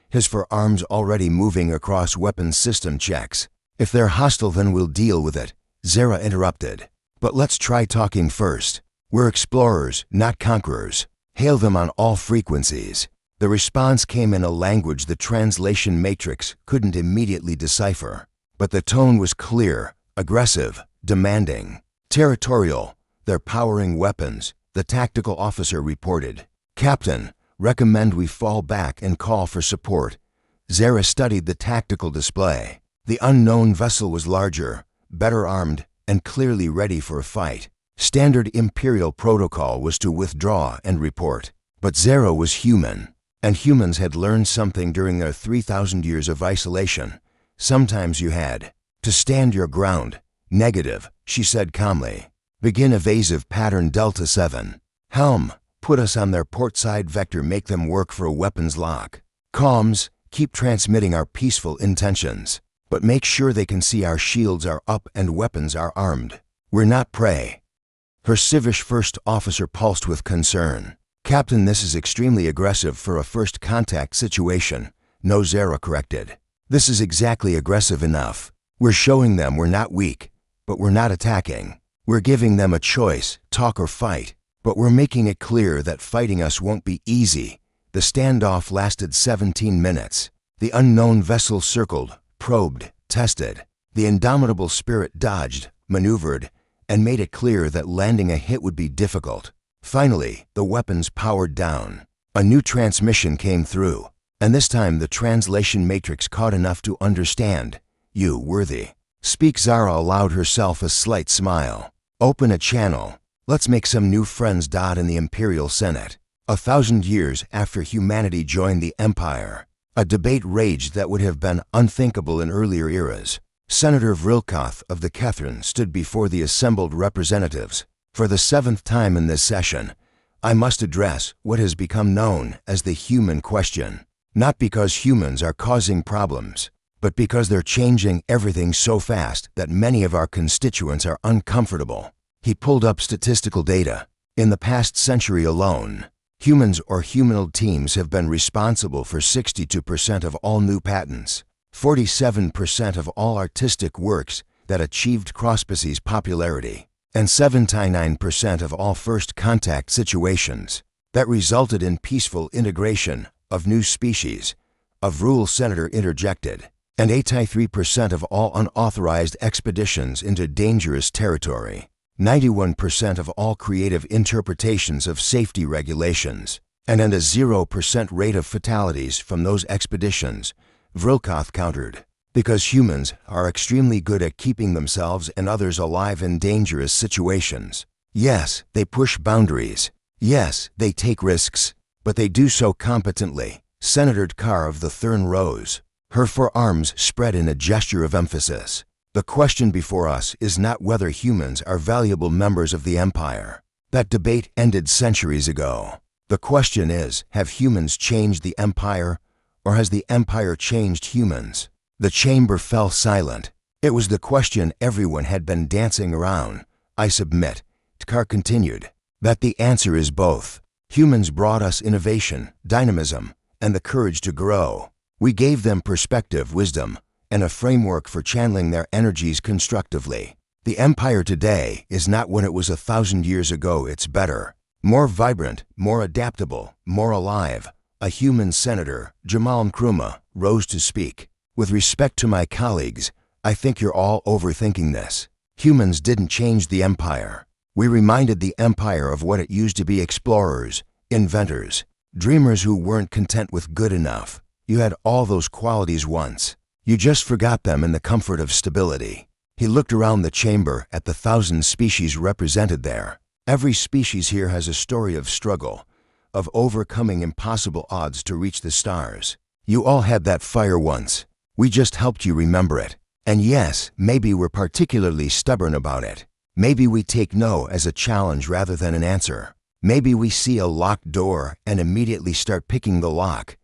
his forearms already moving across weapons system checks. If they're hostile, then we'll deal with it, Zara interrupted. But let's try talking first. We're explorers, not conquerors. Hail them on all frequencies. The response came in a language the translation matrix couldn't immediately decipher. But the tone was clear, aggressive, demanding, territorial. They're powering weapons, the tactical officer reported. Captain, recommend we fall back and call for support. Zara studied the tactical display. The unknown vessel was larger, better armed, and clearly ready for a fight. Standard Imperial protocol was to withdraw and report. But Zara was human, and humans had learned something during their 3,000 years of isolation. Sometimes you had to stand your ground. Negative, she said calmly. Begin evasive pattern Delta 7. Helm, put us on their port side vector, make them work for a weapons lock. Comms, keep transmitting our peaceful intentions. But make sure they can see our shields are up and weapons are armed. We're not prey. Her civish first officer pulsed with concern. Captain, this is extremely aggressive for a first contact situation. No, Zara corrected. This is exactly aggressive enough. We're showing them we're not weak, but we're not attacking. We're giving them a choice, talk or fight. But we're making it clear that fighting us won't be easy. The standoff lasted 17 minutes. The unknown vessel circled, probed, tested. The indomitable spirit dodged, maneuvered, and made it clear that landing a hit would be difficult. Finally, the weapons powered down. A new transmission came through, and this time the translation matrix caught enough to understand. You, worthy. Speak. Zara allowed herself a slight smile. Open a channel. Let's make some new friends. In the Imperial Senate. 1,000 years after humanity joined the Empire, a debate raged that would have been unthinkable in earlier eras. Senator Vrilkoth of the Kethrin stood before the assembled representatives. For the 7th time in this session, I must address what has become known as the human question. Not because humans are causing problems, but because they're changing everything so fast that many of our constituents are uncomfortable. He pulled up statistical data. In the past century alone, humans or humanoid teams have been responsible for 62% of all new patents, 47% of all artistic works that achieved cross-species popularity, and 79% of all first contact situations that resulted in peaceful integration of new species, of rule. Senator interjected, and 83% of all unauthorized expeditions into dangerous territory, 91% of all creative interpretations of safety regulations, and a 0% rate of fatalities from those expeditions. Vrilkoth countered, because humans are extremely good at keeping themselves and others alive in dangerous situations. Yes, they push boundaries. Yes, they take risks, but they do so competently. Senator Carr of the Thurn rose, her forearms spread in a gesture of emphasis. The question before us is not whether humans are valuable members of the Empire. That debate ended centuries ago. The question is, have humans changed the Empire, or has the Empire changed humans? The chamber fell silent. It was the question everyone had been dancing around. I submit, Tkar continued, that the answer is both. Humans brought us innovation, dynamism, and the courage to grow. We gave them perspective, wisdom, and a framework for channeling their energies constructively. The Empire today is not what it was 1,000 years ago. It's better, more vibrant, more adaptable, more alive. A human senator, Jamal Nkrumah, rose to speak. With respect to my colleagues, I think you're all overthinking this. Humans didn't change the Empire. We reminded the Empire of what it used to be: explorers, inventors, dreamers who weren't content with good enough. You had all those qualities once. You just forgot them in the comfort of stability. He looked around the chamber at the 1,000 species represented there. Every species here has a story of struggle, of overcoming impossible odds to reach the stars. You all had that fire once. We just helped you remember it. And yes, maybe we're particularly stubborn about it. Maybe we take no as a challenge rather than an answer. Maybe we see a locked door and immediately start picking the lock.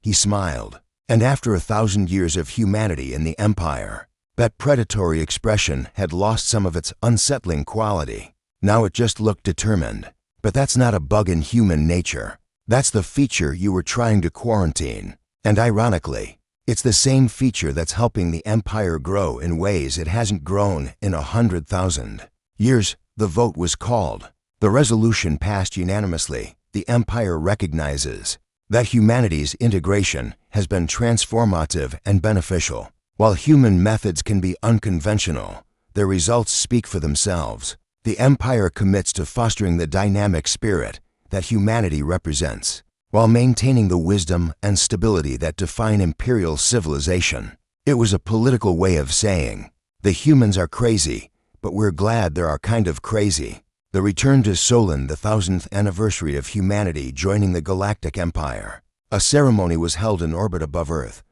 He smiled. And after 1,000 years of humanity in the Empire, that predatory expression had lost some of its unsettling quality. Now it just looked determined. But that's not a bug in human nature. That's the feature you were trying to quarantine. And ironically, It's the same feature that's helping the Empire grow in ways it hasn't grown in 100,000 years. The vote was called. The resolution passed unanimously. The Empire recognizes that humanity's integration has been transformative and beneficial. While human methods can be unconventional, their results speak for themselves. The Empire commits to fostering the dynamic spirit that humanity represents, while maintaining the wisdom and stability that define imperial civilization. It was a political way of saying, the humans are crazy, but we're glad they are kind of crazy. The return to Solon, the 1000th anniversary of humanity joining the Galactic Empire. A ceremony was held in orbit above Earth.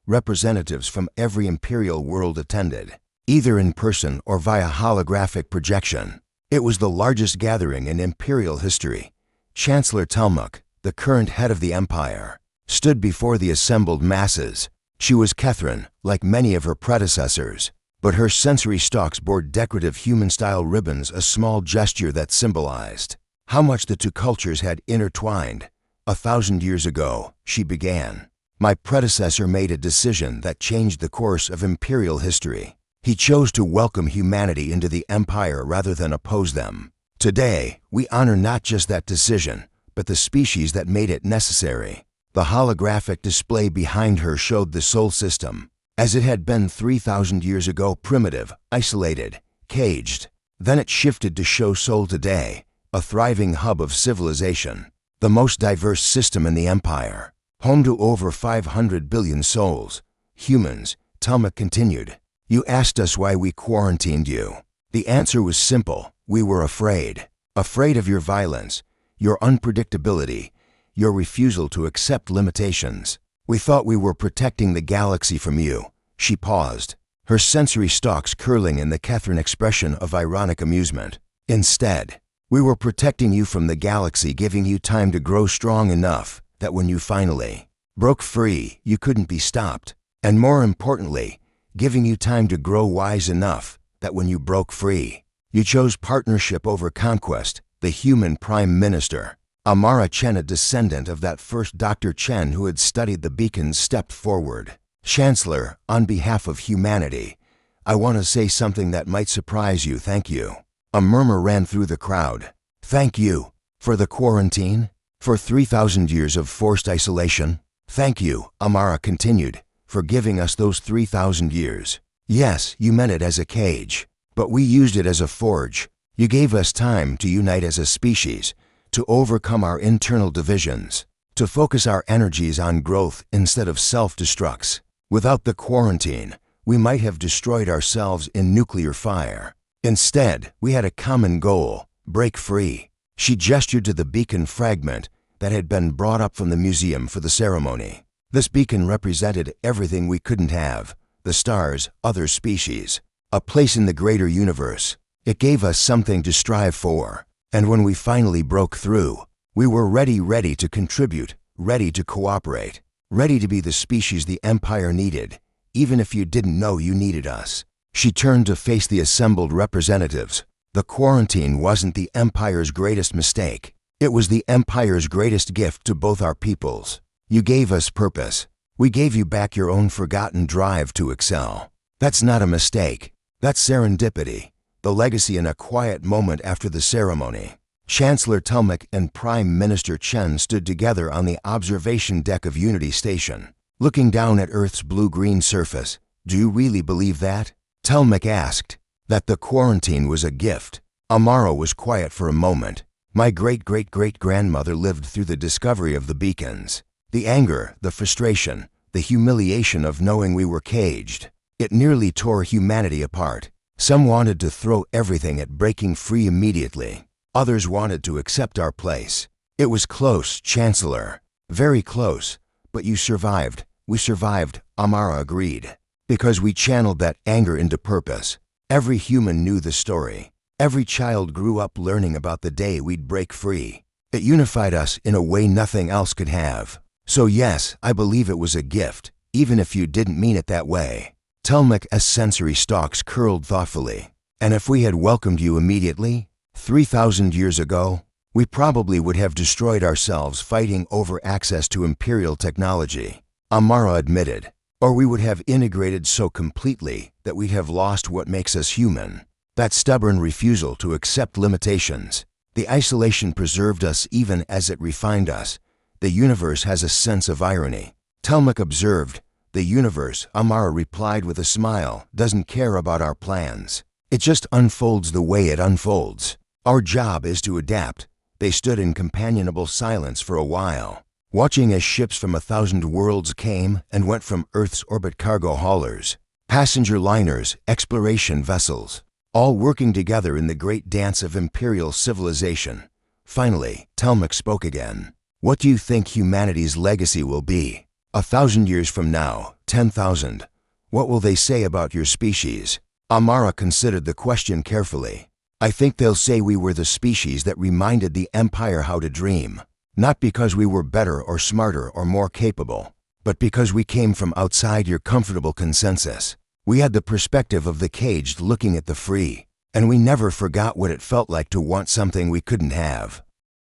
Representatives from every imperial world attended, either in person or via holographic projection. It was the largest gathering in imperial history. Chancellor Telmuk, the current head of the empire, stood before the assembled masses. She was Catherine, like many of her predecessors, but her sensory stalks bore decorative human-style ribbons, a small gesture that symbolized how much the two cultures had intertwined. 1,000 years ago, she began. My predecessor made a decision that changed the course of imperial history. He chose to welcome humanity into the empire rather than oppose them. Today, we honor not just that decision, but the species that made it necessary. The holographic display behind her showed the Sol system, as it had been 3,000 years ago, primitive, isolated, caged. Then it shifted to show Sol today, a thriving hub of civilization, the most diverse system in the empire, home to over 500 billion souls, humans. Telmuk continued. You asked us why we quarantined you. The answer was simple. We were afraid. Afraid of your violence, your unpredictability, your refusal to accept limitations. We thought we were protecting the galaxy from you. She paused, her sensory stalks curling in the Catherine expression of ironic amusement. Instead, we were protecting you from the galaxy, giving you time to grow strong enough that when you finally broke free, you couldn't be stopped. And more importantly, giving you time to grow wise enough that when you broke free, you chose partnership over conquest. The human prime minister, Amara Chen, a descendant of that first Dr. Chen who had studied the beacons, stepped forward. Chancellor, on behalf of humanity, I want to say something that might surprise you. Thank you. A murmur ran through the crowd. Thank you. For the quarantine? For 3,000 years of forced isolation? Thank you, Amara continued, for giving us those 3,000 years. Yes, you meant it as a cage, but we used it as a forge. You gave us time to unite as a species, to overcome our internal divisions, to focus our energies on growth instead of self-destructs. Without the quarantine, we might have destroyed ourselves in nuclear fire. Instead, we had a common goal: break free. She gestured to the beacon fragment that had been brought up from the museum for the ceremony. This beacon represented everything we couldn't have: the stars, other species, a place in the greater universe. It gave us something to strive for. And when we finally broke through, we were ready to contribute, ready to cooperate, ready to be the species the Empire needed, even if you didn't know you needed us. She turned to face the assembled representatives. The quarantine wasn't the Empire's greatest mistake. It was the Empire's greatest gift to both our peoples. You gave us purpose. We gave you back your own forgotten drive to excel. That's not a mistake. That's serendipity. The legacy. In a quiet moment after the ceremony, Chancellor Telmuk and Prime Minister Chen stood together on the observation deck of Unity Station, looking down at Earth's blue-green surface. Do you really believe that? Telmuk asked. That the quarantine was a gift. Amara was quiet for a moment. My great-great-great-grandmother lived through the discovery of the beacons. The anger, the frustration, the humiliation of knowing we were caged. It nearly tore humanity apart. Some wanted to throw everything at breaking free immediately. Others wanted to accept our place. It was close, Chancellor. Very close. But you survived. We survived, Amara agreed. Because we channeled that anger into purpose. Every human knew the story. Every child grew up learning about the day we'd break free. It unified us in a way nothing else could have. So yes, I believe it was a gift, even if you didn't mean it that way. Telmuk's sensory stalks curled thoughtfully. And if we had welcomed you immediately, 3,000 years ago, we probably would have destroyed ourselves fighting over access to Imperial technology. Amara admitted. Or we would have integrated so completely that we'd have lost what makes us human. That stubborn refusal to accept limitations. The isolation preserved us even as it refined us. The universe has a sense of irony. Telmac observed, "The universe," Amara replied with a smile, "doesn't care about our plans. It just unfolds the way it unfolds. Our job is to adapt." They stood in companionable silence for a while, watching as ships from 1,000 worlds came and went from Earth's orbit, cargo haulers, passenger liners, exploration vessels, all working together in the great dance of imperial civilization. Finally, Telmac spoke again. "What do you think humanity's legacy will be? 1,000 years from now, 10,000. What will they say about your species?" Amara considered the question carefully. "I think they'll say we were the species that reminded the Empire how to dream. Not because we were better or smarter or more capable, but because we came from outside your comfortable consensus. We had the perspective of the caged looking at the free, and we never forgot what it felt like to want something we couldn't have."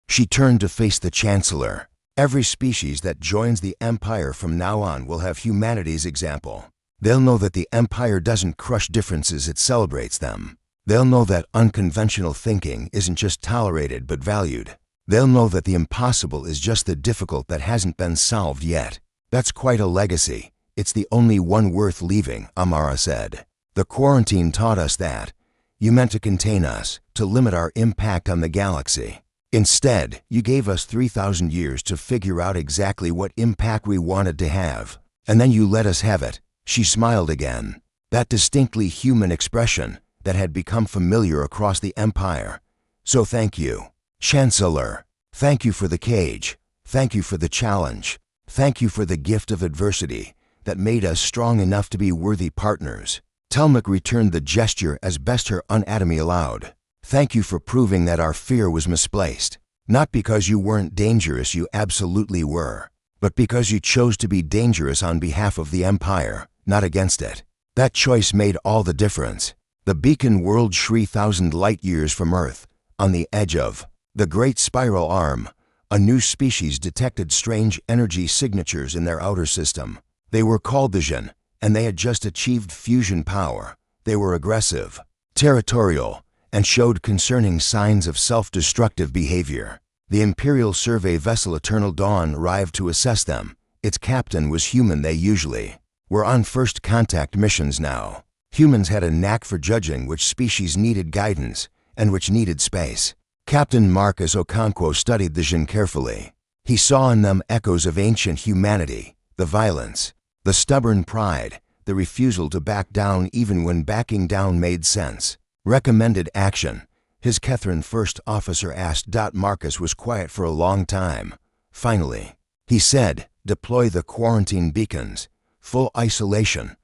She turned to face the Chancellor. "Every species that joins the Empire from now on will have humanity's example. They'll know that the Empire doesn't crush differences, it celebrates them. They'll know that unconventional thinking isn't just tolerated but valued. They'll know that the impossible is just the difficult that hasn't been solved yet. That's quite a legacy. It's the only one worth leaving," Amara said. "The quarantine taught us that. You meant to contain us, to limit our impact on the galaxy. Instead, you gave us 3,000 years to figure out exactly what impact we wanted to have. And then you let us have it." She smiled again, that distinctly human expression that had become familiar across the Empire. "So thank you, Chancellor. Thank you for the cage. Thank you for the challenge. Thank you for the gift of adversity that made us strong enough to be worthy partners." Telmac returned the gesture as best her anatomy allowed. "Thank you for proving that our fear was misplaced. Not because you weren't dangerous, you absolutely were, but because you chose to be dangerous on behalf of the Empire, not against it. That choice made all the difference." The beacon whirled 3,000 light-years from Earth. On the edge of the Great Spiral Arm, a new species detected strange energy signatures in their outer system. They were called the Jinn, and they had just achieved fusion power. They were aggressive, territorial, and showed concerning signs of self-destructive behavior. The Imperial survey vessel Eternal Dawn arrived to assess them. Its captain was human. They usually were on first contact missions now. Humans had a knack for judging which species needed guidance and which needed space. Captain Marcus Okonkwo studied the Jinn carefully. He saw in them echoes of ancient humanity, the violence, the stubborn pride, the refusal to back down even when backing down made sense. "Recommended action," his Kethran first officer asked. Marcus was quiet for a long time. Finally, he said, "Deploy the quarantine beacons. Full isolation.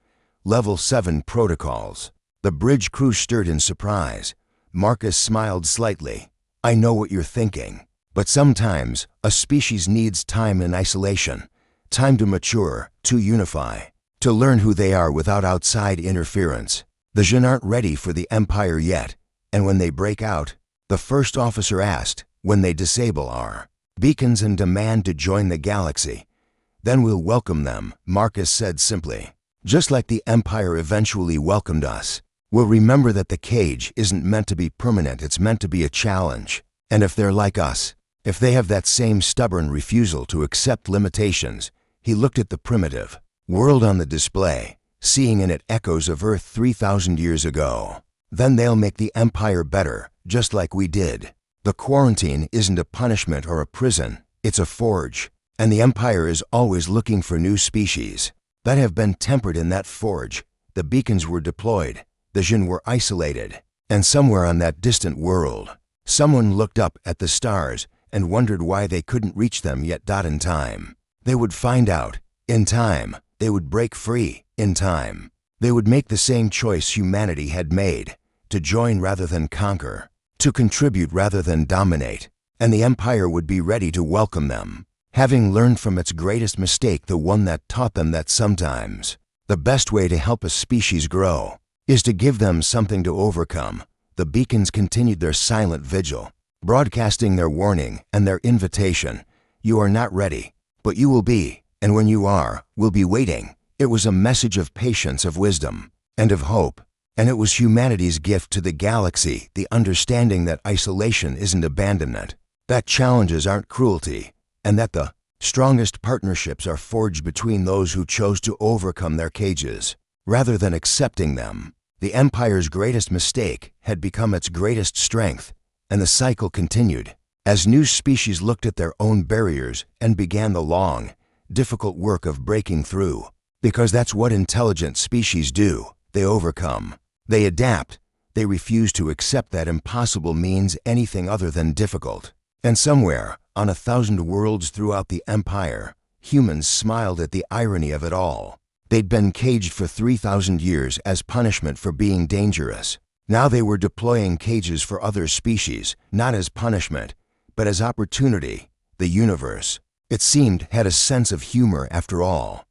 Level 7 protocols." The bridge crew stirred in surprise. Marcus smiled slightly. "I know what you're thinking, but sometimes a species needs time in isolation. Time to mature, to unify, to learn who they are without outside interference. The Jinn aren't ready for the Empire yet, and when they break out," the first officer asked, "when they disable our beacons and demand to join the galaxy, then we'll welcome them," Marcus said simply. "Just like the Empire eventually welcomed us. We'll remember that the cage isn't meant to be permanent, it's meant to be a challenge. And if they're like us, if they have that same stubborn refusal to accept limitations," he looked at the primitive world on the display, seeing in it echoes of Earth 3,000 years ago, "then they'll make the Empire better, just like we did. The quarantine isn't a punishment or a prison, it's a forge. And the Empire is always looking for new species that have been tempered in that forge." The beacons were deployed, the Jinn were isolated, and somewhere on that distant world, someone looked up at the stars and wondered why they couldn't reach them yet. In time, they would find out. In time, they would break free. In time, they would make the same choice humanity had made, to join rather than conquer, to contribute rather than dominate, and the Empire would be ready to welcome them, having learned from its greatest mistake, the one that taught them that sometimes the best way to help a species grow is to give them something to overcome. The beacons continued their silent vigil, broadcasting their warning and their invitation. "You are not ready, but you will be, and when you are, we'll be waiting." It was a message of patience, of wisdom, and of hope. And it was humanity's gift to the galaxy, the understanding that isolation isn't abandonment, that challenges aren't cruelty, and that the strongest partnerships are forged between those who chose to overcome their cages, rather than accepting them. The Empire's greatest mistake had become its greatest strength, and the cycle continued, as new species looked at their own barriers and began the long, difficult work of breaking through. Because that's what intelligent species do. They overcome. They adapt. They refuse to accept that impossible means anything other than difficult. And somewhere, on 1,000 worlds throughout the Empire, humans smiled at the irony of it all. They'd been caged for 3,000 years as punishment for being dangerous. Now they were deploying cages for other species, not as punishment, but as opportunity. The universe, it seemed, had a sense of humor after all.